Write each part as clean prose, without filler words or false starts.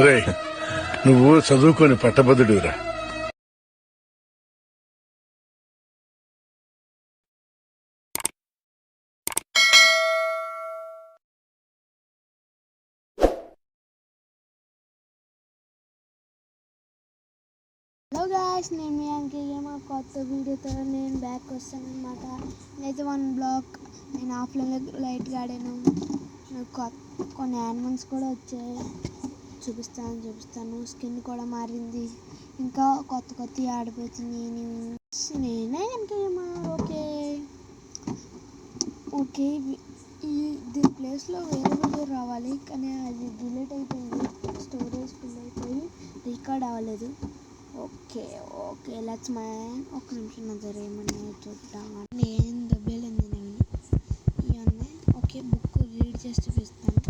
రే, నువ్వు చదువుకొని పట్టభద్రుడిరా. Hello guys, నేను మీ అంకిల్. మా కొత్త వీడియోతో నేను బ్యాక్ వస్తాను అనమాట. నేనైతే వన్ బ్లాక్ నేను ఆఫ్లైన్లో లైట్గా ఆడాను. నాకు కొన్ని యానిమల్స్ కూడా వచ్చాయి, చూపిస్తాను. స్కిన్ కూడా మారింది, ఇంకా కొత్త ఆడిపోతుంది. నేనే అంకిల్. ఓకే దీని ప్లేస్లో వేరే వీడియో రావాలి, కానీ అది డిలీట్ అయిపోయింది. స్టోరేజ్ ఫుల్ అయిపోయి రికార్డ్ అవ్వలేదు. Okay let's man. ఒక్క నిమిషం నా దగ్గర ఏమన్నా చూద్దాం. నేను దెబ్బేలేదు ఇవన్నీ. ఓకే, బుక్ రీడ్ చేసి చూపిస్తాను.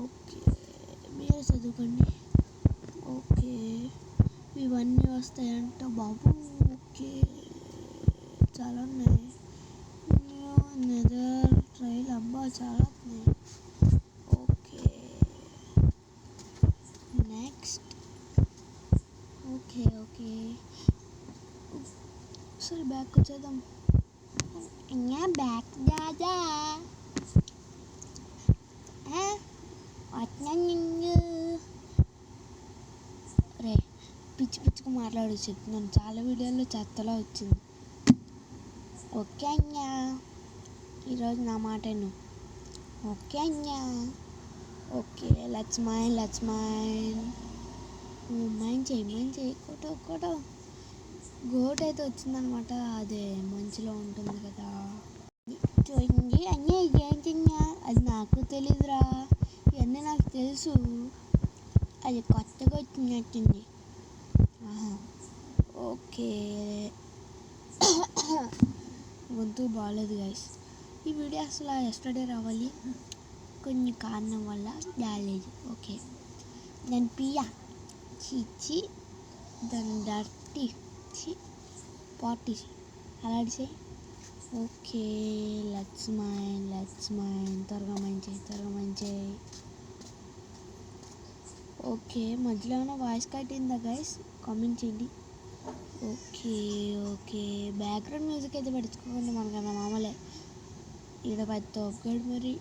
ఓకే, మీరు చదువుకోండి. ఓకే, ఇవన్నీ వస్తాయంట బాబు. ఓకే, చాలా ఉన్నాయి. నెదర్ ట్రైల్ అబ్బా చాలా ఉన్నాయి. Okay, next. ఓకే సరే బ్యాక్ వచ్చేద్దాం. బ్యాక్ దాదా రే, పిచ్చిగా మాట్లాడి చెప్తున్నాను. చాలా వీడియోల్లో చెత్తలా వచ్చింది. ఓకే అన్యా, ఈరోజు నా మాట విను. Okay Anya. Okay, let's mine. Mind చేయి. కొట్టో గోట్ అయితే వచ్చిందనమాట. అదే మంచిలో ఉంటుంది కదా. చూడండి అన్నీ ఏంటన్నా, అది నాకు తెలీదురా. ఇవన్నీ నాకు తెలుసు, అది కొత్తగా వచ్చినట్టుంది. ఓకే, గొంతు బాగాలేదు గైస్. ఈ వీడియో అసలు ఎస్టర్డే రావాలి, కొన్ని కారణం వల్ల రాలేదు. ఓకే, దాని పియా చిచ్చి దాని డర్టీ పార్టీ అలాంటి చేయి. Okay, let's mine. త్వరగా మైన్ చేయి. ఓకే, మధ్యలో ఏమైనా వాయిస్ కట్టిందా గైస్? కామెంట్ చేయండి. ఓకే, బ్యాక్గ్రౌండ్ మ్యూజిక్ అయితే పెట్టుకోకండి, మనకన్నా మామూలే. ఇక్కడ పెద్ద ఒక్కడు మరి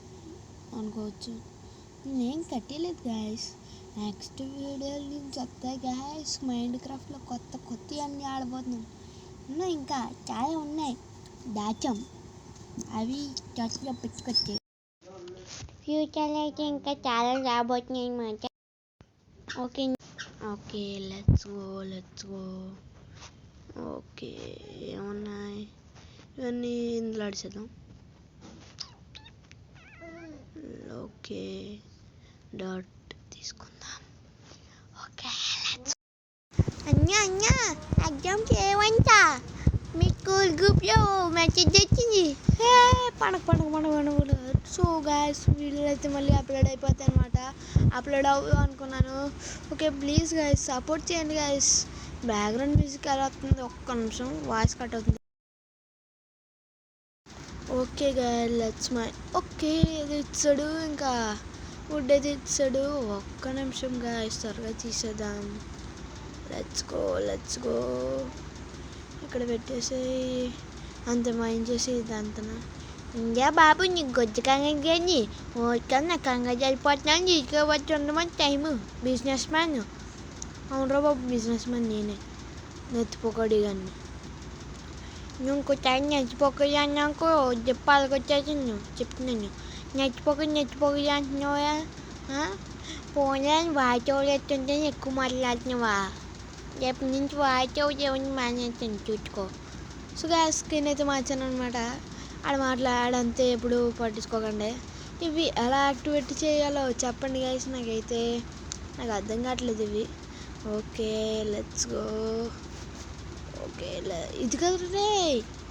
అనుకోవచ్చు. నేను కట్టలేదు గాయస్. నెక్స్ట్ వీడియోలు నుంచి వస్తాయి గాయస్. మైండ్ క్రాఫ్ట్లో కొత్త అన్నీ ఆడబోతున్నాం. ఇంకా చాలా ఉన్నాయి, దాచాం. అవి చర్చలో పెట్టుకొచ్చాయి. ఫ్యూచర్లో అయితే ఇంకా చాలా రాబోతున్నాయి అన్నమాట. Okay let's go. ఓకే, ఏమున్నాయి ఇవన్నీ ఇందులో ఆడిచేద్దాం. ఓకే, డాట్ తీసుకుందాం. ఓకే, అన్యా ఎగ్జామ్స్ ఏమంట? మీ స్కూల్ గ్రూప్లో మెసేజ్ వచ్చింది. పండుగ. సో గాయస్, వీడియోలు అయితే మళ్ళీ అప్లోడ్ అయిపోతాయి అనమాట. అప్లోడ్ అవ్వదు అనుకున్నాను. ఓకే, ప్లీజ్ గాయస్ సపోర్ట్ చేయండి గాయస్. బ్యాక్గ్రౌండ్ మ్యూజిక్ ఎలా వస్తుంది? ఒక్క నిమిషం, వాయిస్ కట్ అవుతుంది. Okay guys, let's mine. Okay, ఇది ఇచ్చాడు, ఇంకా వుడ్ అయితే ఇచ్చాడు. ఒక్క నిమిషం గాయస్, త్వరగా తీసేద్దాం. Let's go. ఇక్కడ పెట్టేసి అంత మైండ్ చేసి ఇదంతనా. ఇండియా బాబు, నీకు గొజ్జు కంగ కానీ ఓకన్నా కంగ జరిపోతున్నాను. తీసుకోవచ్చు ఉండమని టైము. బిజినెస్ మ్యాన్ అవునరా బాబు, బిజినెస్ మ్యాన్ నేనే. నెత్తిపోకడి కానీ నువ్వు ఇంకోసారి నెచ్చిపోకడి అన్నాకు చెప్పాలకొచ్చేసి చెప్తున్నాను. నెచ్చిపోకడి అంటున్నావా? పోనీ వాయితోడు ఎత్తుంటే ఎక్కువ మాట్లాడుతున్నావా? రేపు నుంచి వాయితోడు ఎవరిని మానేస్తాను, చూసుకో. సో గ్యాస్ స్క్రీన్ అయితే మార్చాను అనమాట. ఆడ మాట్లాడంతే ఎప్పుడు పట్టించుకోకండి. ఇవి ఎలా యాక్టివేట్ చేయాలో చెప్పండి గైస్. నాకు అర్థం కావట్లేదు ఇవి. Okay, let's go. ఓకే, ఇది కదా రే,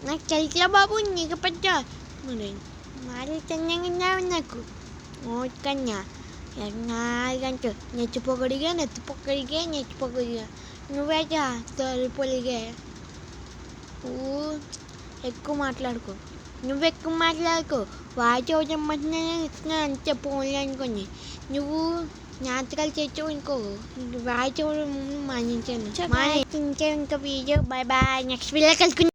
నాకు తెలుసులా బాబు, నీకు పెద్ద మరి చిన్నగా నాకు. ఓకన్నా నాలుగంటూ నెచ్చిపోకడిగా నువ్వైతే తొలిపొలిగే. ఎక్కువ మాట్లాడుకో. వాయిస్ అవుతామంటున్నా ఇస్తున్నా అంతే ఫోన్లో అనుకోని. నువ్వు జ్ఞాపకాలు తెచ్చు ఇంకో వాయిస్ మానించాను మానించే ఇంకా video bye bye next video కలుసుకుందాం.